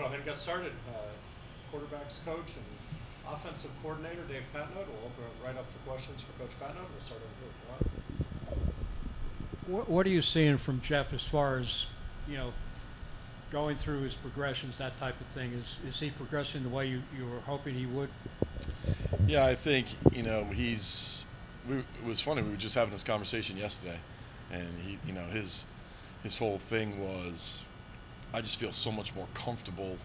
ahead and get started. Quarterbacks coach and offensive coordinator Dave Patenaude. We'll open it right up for questions for Coach Patenaude. We'll start over here with Ron. What are you seeing from Jeff as far as, going through his progressions, that type of thing? Is he progressing the way you were hoping he would? Yeah, I think it was funny. We were just having this conversation yesterday, and his whole thing was, I just feel so much more comfortable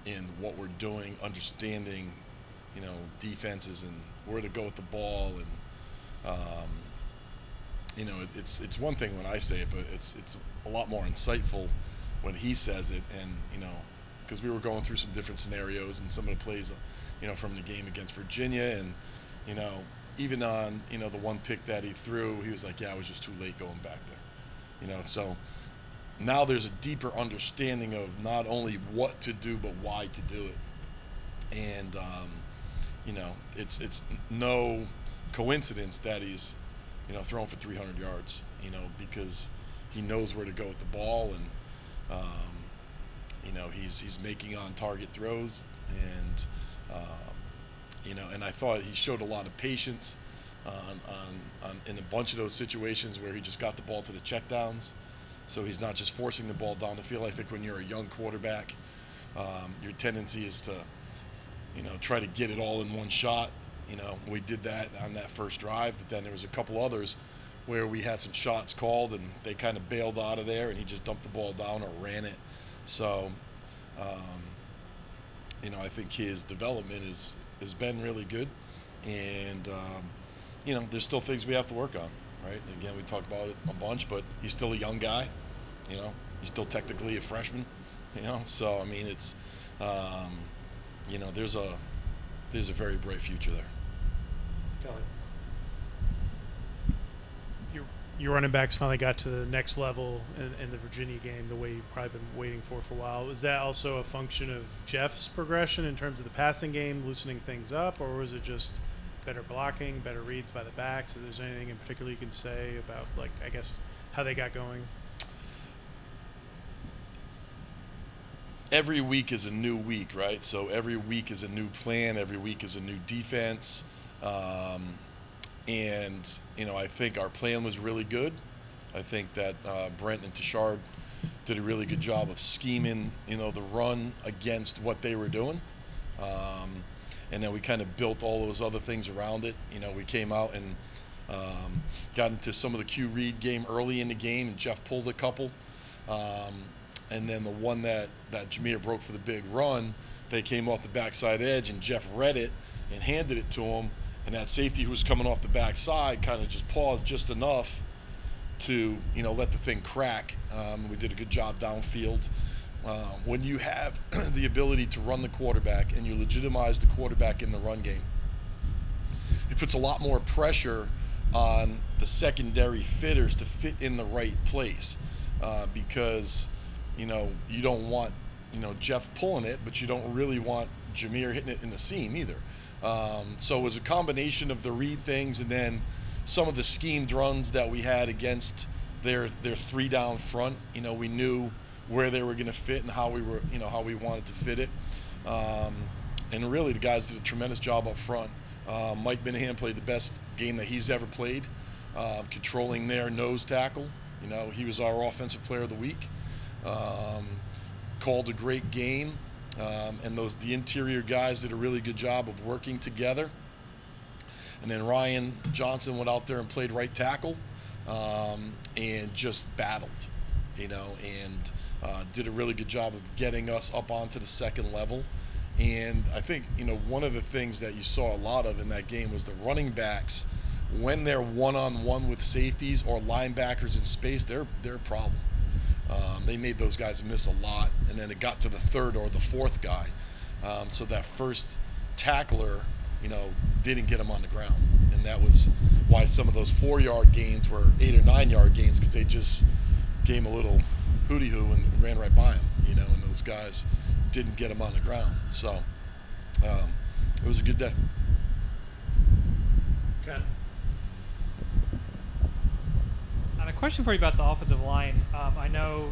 in what we're doing, understanding, defenses and where to go with the ball, and it's one thing when I say it, but it's a lot more insightful when he says it, and because we were going through some different scenarios and some of the plays, from the game against Virginia, and even on the one pick that he threw, he was like, yeah, I was just too late going back there, so now there's a deeper understanding of not only what to do but why to do it, and it's no coincidence that he's throwing for 300 yards, because he knows where to go with the ball, and he's making on target throws, and and I thought he showed a lot of patience on in a bunch of those situations where he just got the ball to the checkdowns. So he's not just forcing the ball down the field. I think when you're a young quarterback, your tendency is to, try to get it all in one shot. We did that on that first drive, but then there was a couple others where we had some shots called and they kind of bailed out of there, and he just dumped the ball down or ran it. So, I think his development has been really good, and there's still things we have to work on. Right. Again, we talked about it a bunch, but he's still a young guy. He's still technically a freshman. So I mean, it's there's a very bright future there. Kelly. Your running backs finally got to the next level in the Virginia game, the way you've probably been waiting for a while. Was that also a function of Jeff's progression in terms of the passing game, loosening things up, or was it just better blocking, better reads by the backs? Is there anything in particular you can say about, how they got going? Every week is a new week, right? So every week is a new plan. Every week is a new defense. And I think our plan was really good. I think that Brent and Tashard did a really good job of scheming, the run against what they were doing. And then we kind of built all those other things around it. We came out and got into some of the Q read game early in the game, and Jeff pulled a couple. And then the one that Jameer broke for the big run, they came off the backside edge, and Jeff read it and handed it to him. And that safety who was coming off the backside kind of just paused just enough to, let the thing crack. We did a good job downfield. When you have the ability to run the quarterback and you legitimize the quarterback in the run game, it puts a lot more pressure on the secondary fitters to fit in the right place, because you don't want Jeff pulling it, but you don't really want Jameer hitting it in the seam either. So it was a combination of the read things and then some of the schemed runs that we had against their three down front. We knew where they were going to fit and how we wanted to fit it. And really the guys did a tremendous job up front. Mike Minahan played the best game that he's ever played, controlling their nose tackle. He was our offensive player of the week. Called a great game. And the interior guys did a really good job of working together. And then Ryan Johnson went out there and played right tackle, and just battled, and did a really good job of getting us up onto the second level. And I think, one of the things that you saw a lot of in that game was the running backs, when they're one-on-one with safeties or linebackers in space, they're a problem. They made those guys miss a lot, and then it got to the third or the fourth guy. So that first tackler, didn't get him on the ground. And that was why some of those 4-yard gains were 8 or 9-yard gains, because they just gave him a little hooty-hoo and ran right by him, and those guys didn't get him on the ground. So it was a good day. Ken. And a question for you about the offensive line. I know,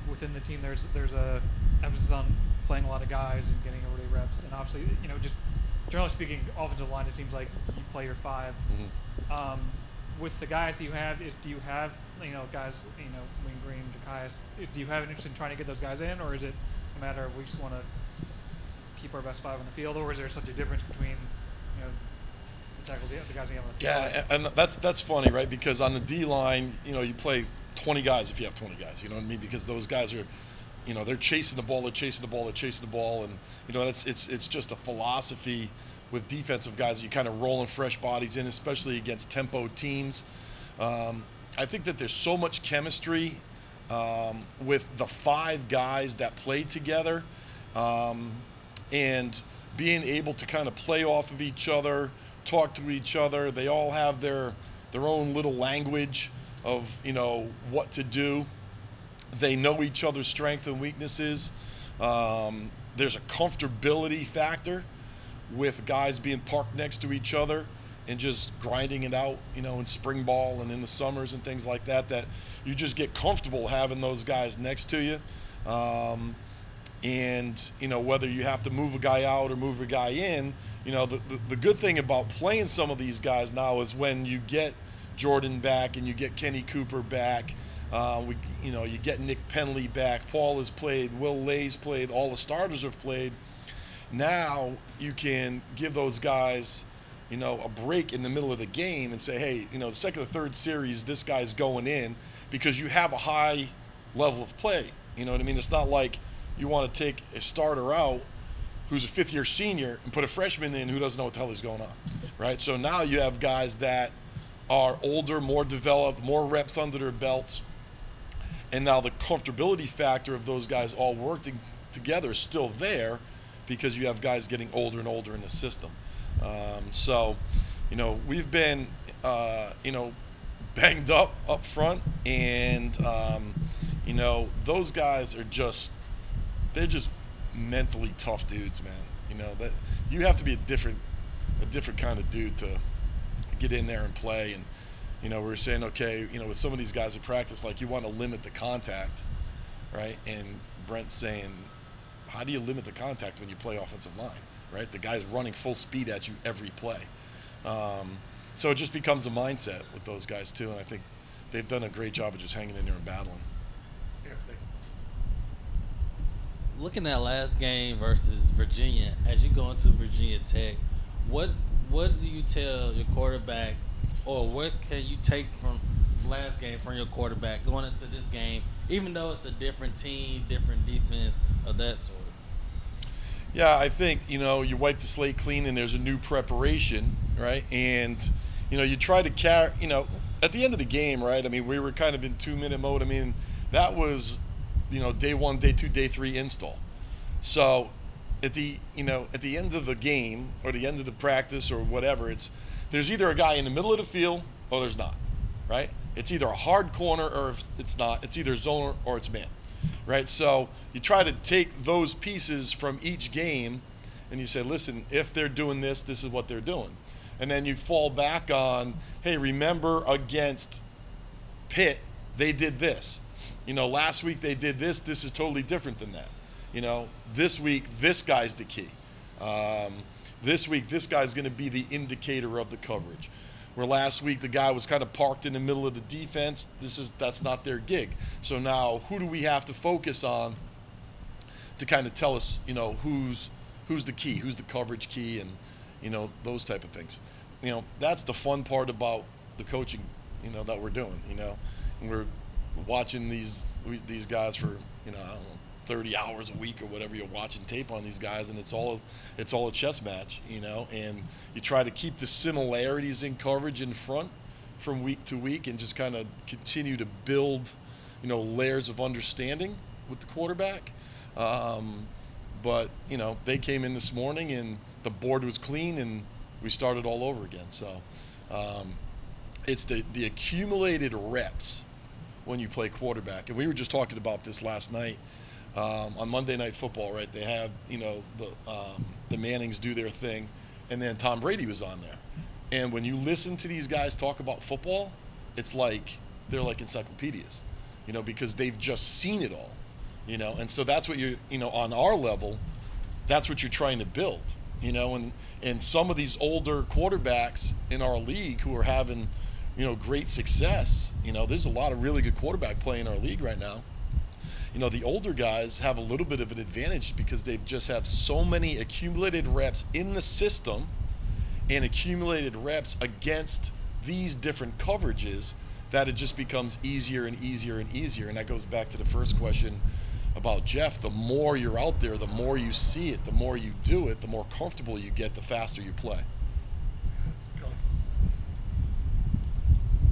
with within the team there's a emphasis on playing a lot of guys and getting early reps, and obviously, just generally speaking, offensive line, it seems like you play your five. Mm-hmm. With the guys that you have, do you have guys, Wayne Green, Jackias, do you have an interest in trying to get those guys in, or is it a matter of we just want to keep our best five on the field, or is there such a difference between the tackles, the guys you have on the field? Yeah, and that's funny, right? Because on the D line, you play 20 guys if you have 20 guys. You know what I mean? Because those guys are, they're chasing the ball, and it's just a philosophy with defensive guys that you kind of rolling fresh bodies in, especially against tempo teams. I think that there's so much chemistry with the five guys that play together, and being able to kind of play off of each other, talk to each other. They all have their own little language of what to do. They know each other's strengths and weaknesses. There's a comfortability factor with guys being parked next to each other and just grinding it out, in spring ball and in the summers and things like that, that you just get comfortable having those guys next to you. And whether you have to move a guy out or move a guy in, the good thing about playing some of these guys now is when you get Jordan back and you get Kenny Cooper back, you get Nick Penley back, Paul has played, Will Lay's played, all the starters have played. Now you can give those guys, a break in the middle of the game and say, hey, the second or third series, this guy's going in because you have a high level of play. You know what I mean? It's not like you want to take a starter out who's a fifth-year senior and put a freshman in who doesn't know what the hell is going on, right? So now you have guys that are older, more developed, more reps under their belts, and now the comfortability factor of those guys all working together is still there because you have guys getting older and older in the system. So, we've been, banged up front, and, those guys are they're just mentally tough dudes, man. That you have to be a different kind of dude to get in there and play. And, we're saying, okay, with some of these guys at practice, like you want to limit the contact, right? And Brent's saying, how do you limit the contact when you play offensive line, right? The guy's running full speed at you every play. So it just becomes a mindset with those guys too, and I think they've done a great job of just hanging in there and battling. Looking at last game versus Virginia, as you go into Virginia Tech, what do you tell your quarterback, or what can you take from last game from your quarterback going into this game, even though it's a different team, different defense, of that sort? Yeah, I think, you wipe the slate clean and there's a new preparation, right? And, you try to carry, at the end of the game, right? I mean, we were kind of in 2-minute mode. I mean, that was, day 1, day 2, day 3 install. So at the end of the game or the end of the practice or whatever, there's either a guy in the middle of the field or there's not, right? It's either a hard corner or if it's not. It's either zone or it's man, right? So you try to take those pieces from each game and you say, listen, if they're doing this, this is what they're doing. And then you fall back on, hey, remember against Pitt, they did this. Last week they did this. This is totally different than that. This week, this guy's the key. This week, this guy's going to be the indicator of the coverage. Where last week the guy was kind of parked in the middle of the defense. That's not their gig. So now, who do we have to focus on to kind of tell us, who's the key, who's the coverage key, and those type of things. That's the fun part about the coaching, that we're doing. And we're watching these guys for I don't know, 30 hours a week or whatever. You're watching tape on these guys, and it's all a chess match, and you try to keep the similarities in coverage in front from week to week and just kind of continue to build layers of understanding with the quarterback. But they came in this morning and the board was clean and we started all over again. So it's the accumulated reps when you play quarterback. And we were just talking about this last night on Monday Night Football, right? They had, the Mannings do their thing, and then Tom Brady was on there. And when you listen to these guys talk about football, it's like they're like encyclopedias, because they've just seen it all. And so that's what on our level, that's what you're trying to build, and some of these older quarterbacks in our league who are having, great success, there's a lot of really good quarterback play in our league right now. The older guys have a little bit of an advantage because they just have so many accumulated reps in the system and accumulated reps against these different coverages that it just becomes easier and easier and easier. And that goes back to the first question about Jeff. The more you're out there, the more you see it, the more you do it, the more comfortable you get, the faster you play.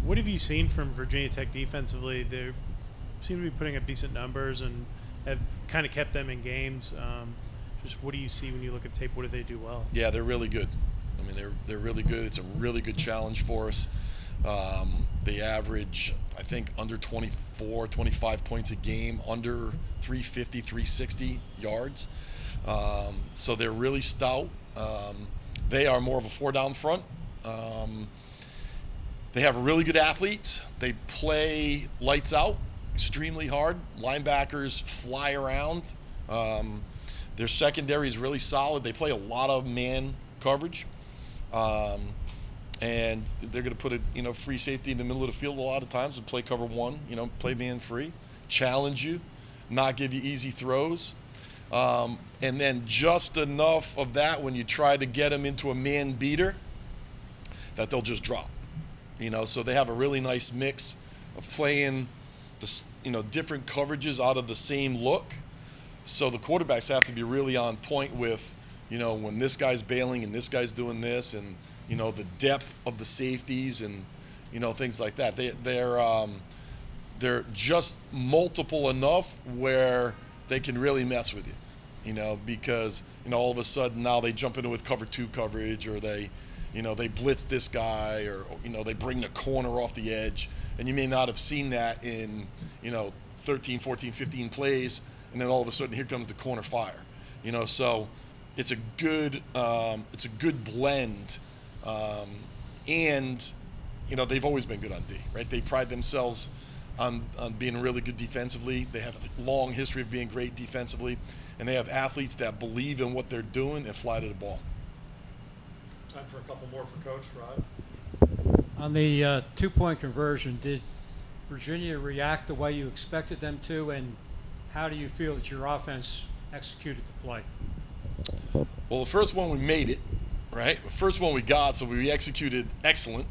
What have you seen from Virginia Tech defensively? They seem to be putting up decent numbers and have kind of kept them in games. Just what do you see when you look at tape? What do they do well? Yeah, they're really good. I mean, they're really good. It's a really good challenge for us. They average, I think, under 24, 25 points a game, under 350, 360 yards. So they're really stout. They are more of a four-down front. They have really good athletes. They play lights out, extremely hard. Linebackers fly around. Their secondary is really solid. They play a lot of man coverage. And they're going to put a free safety in the middle of the field a lot of times and play cover one, play man free, challenge you, not give you easy throws. And then just enough of that when you try to get them into a man beater that they'll just drop. So they have a really nice mix of playing the different coverages out of the same look. So the quarterbacks have to be really on point with, when this guy's bailing and this guy's doing this, and the depth of the safeties and things like that. They're just multiple enough where they can really mess with you, because all of a sudden now they jump into with cover two coverage, or they blitz this guy, or they bring the corner off the edge, and you may not have seen that in 13, 14, 15 plays, and then all of a sudden here comes the corner fire. So it's a good blend. And they've always been good on D, right? They pride themselves on being really good defensively. They have a long history of being great defensively, and they have athletes that believe in what they're doing and fly to the ball. Time for a couple more for Coach. Rod? On the 2-point conversion, did Virginia react the way you expected them to, and how do you feel that your offense executed the play? Well, the first one we made it, right? The first one we got, so we executed excellent.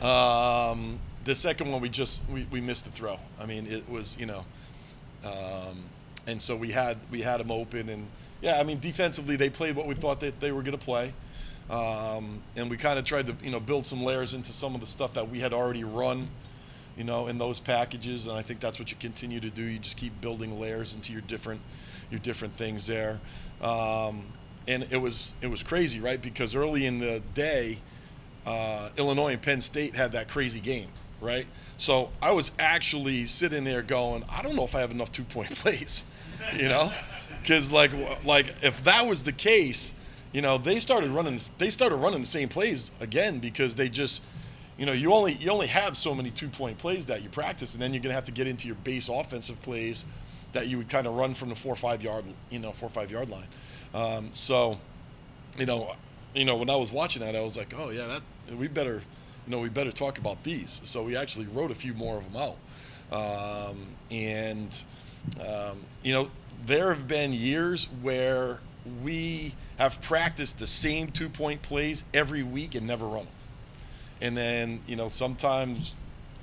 The second one we missed the throw. I mean, it was and so we had them open, and yeah, I mean, defensively they played what we thought that they were going to play, and we kind of tried to build some layers into some of the stuff that we had already run, in those packages, and I think that's what you continue to do. You just keep building layers into your different things there. And it was crazy, right? Because early in the day, Illinois and Penn State had that crazy game, right? So I was actually sitting there going, I don't know if I have enough 2-point plays, because like if that was the case, they started running the same plays again, because they just, you only have so many 2-point plays that you practice, and then you're gonna have to get into your base offensive plays that you would kind of run from the 4 or 5 yard line. So, when I was watching that, I was like, oh yeah, we better talk about these. So we actually wrote a few more of them out. There have been years where we have practiced the same 2-point plays every week and never run them. And then, sometimes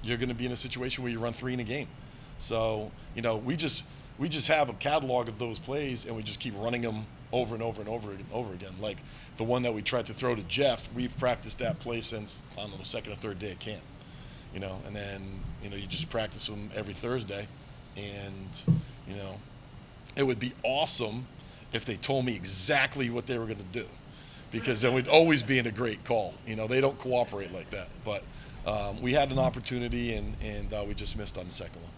you're going to be in a situation where you run 3 in a game. So, we just have a catalog of those plays, and we just keep running them over and over and over again. Like the one that we tried to throw to Jeff, we've practiced that play since, I don't know, the second or third day of camp. And then, you just practice them every Thursday. And, it would be awesome if they told me exactly what they were going to do, because then we'd always be in a great call. They don't cooperate like that. But we had an opportunity, and we just missed on the second one.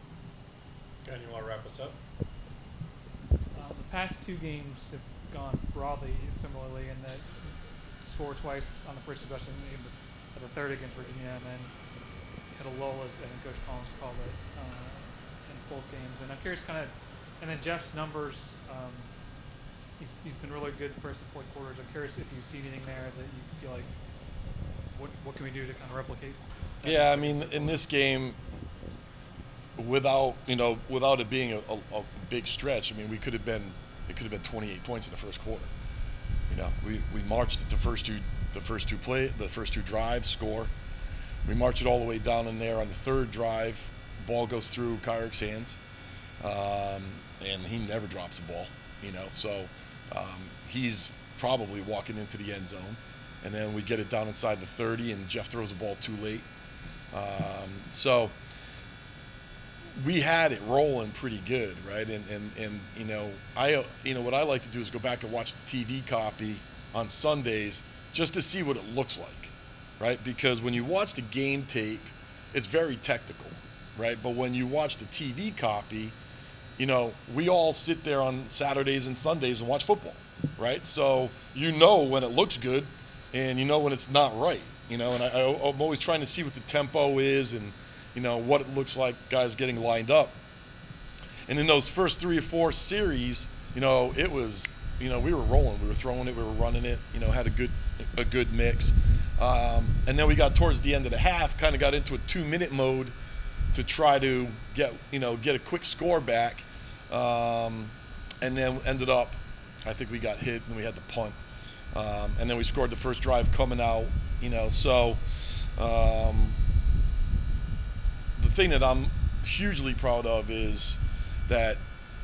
Ken, you want to wrap us up? The past 2 games have gone broadly similarly in that score twice on the first possession, the third against Virginia, and then hit a lull, as I think Coach Collins called it, in both games. And I'm curious, kind of And then Jeff's numbers, he's been really good first and fourth quarters. I'm curious if you see anything there that you feel like, what can we do to kind of replicate that? Yeah, I mean, in this game, without it being a big stretch, I mean, it could have been 28 points in the first quarter. You know, we marched it the first two drives, score. We march it all the way down in there on the third drive. Ball goes through Kyrik's hands, and he never drops the ball. You know, so he's probably walking into the end zone, and then we get it down inside the 30, and Jeff throws the ball too late. So we had it rolling pretty good, right? And what I like to do is go back and watch the TV copy on Sundays just to see what it looks like, right? Because when you watch the game tape, it's very technical, right? But when you watch the TV copy, we all sit there on Saturdays and Sundays and watch football, right? So when it looks good and when it's not right, and I'm always trying to see what the tempo is and what it looks like, guys getting lined up. And in those first 3 or 4 series, it was, we were rolling, we were throwing it, we were running it, had a good mix. And then we got towards the end of the half, kind of got into a 2-minute mode to try to get a quick score back. And then ended up, I think we got hit and we had to punt. And then we scored the first drive coming out, so the thing that I'm hugely proud of is that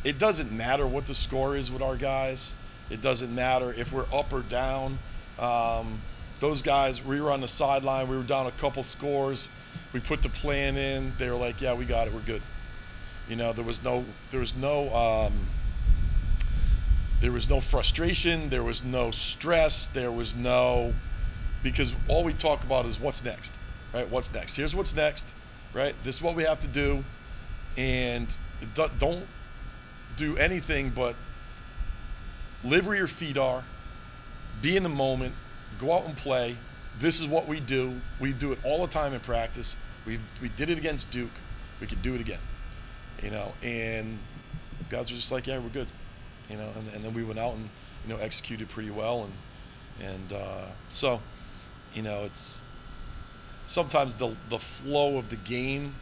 it doesn't matter what the score is with our guys. It doesn't matter if we're up or down. Those guys, we were on the sideline. We were down a couple scores. We put the plan in. They were like, "Yeah, we got it. We're good." There was no frustration. There was no stress. Because all we talk about is what's next, right? What's next? Here's what's next, right? This is what we have to do, and don't do anything but live where your feet are, be in the moment, go out and play. This is what we do. We do it all the time in practice. We did it against Duke. We could do it again, and guys are just like, yeah, we're good, and then we went out and executed pretty well, and so it's sometimes the flow of the game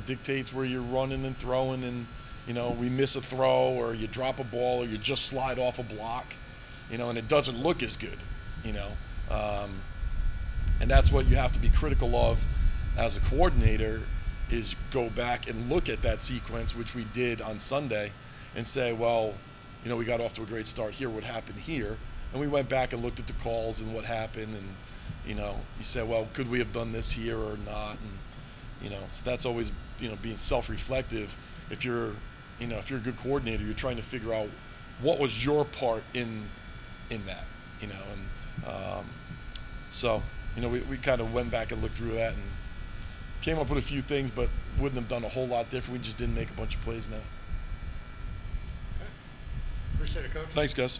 dictates where you're running and throwing, and we miss a throw or you drop a ball or you just slide off a block, and it doesn't look as good, and that's what you have to be critical of as a coordinator, is go back and look at that sequence, which we did on Sunday, and say, well, we got off to a great start here. What happened here? And we went back and looked at the calls and what happened, and you said, well, could we have done this here or not? And so that's always being self-reflective. If you're a good coordinator, you're trying to figure out what was your part in that, and so we kind of went back and looked through that and came up with a few things, but wouldn't have done a whole lot different. We just didn't make a bunch of plays now. Okay. Appreciate it, Coach. Thanks, guys.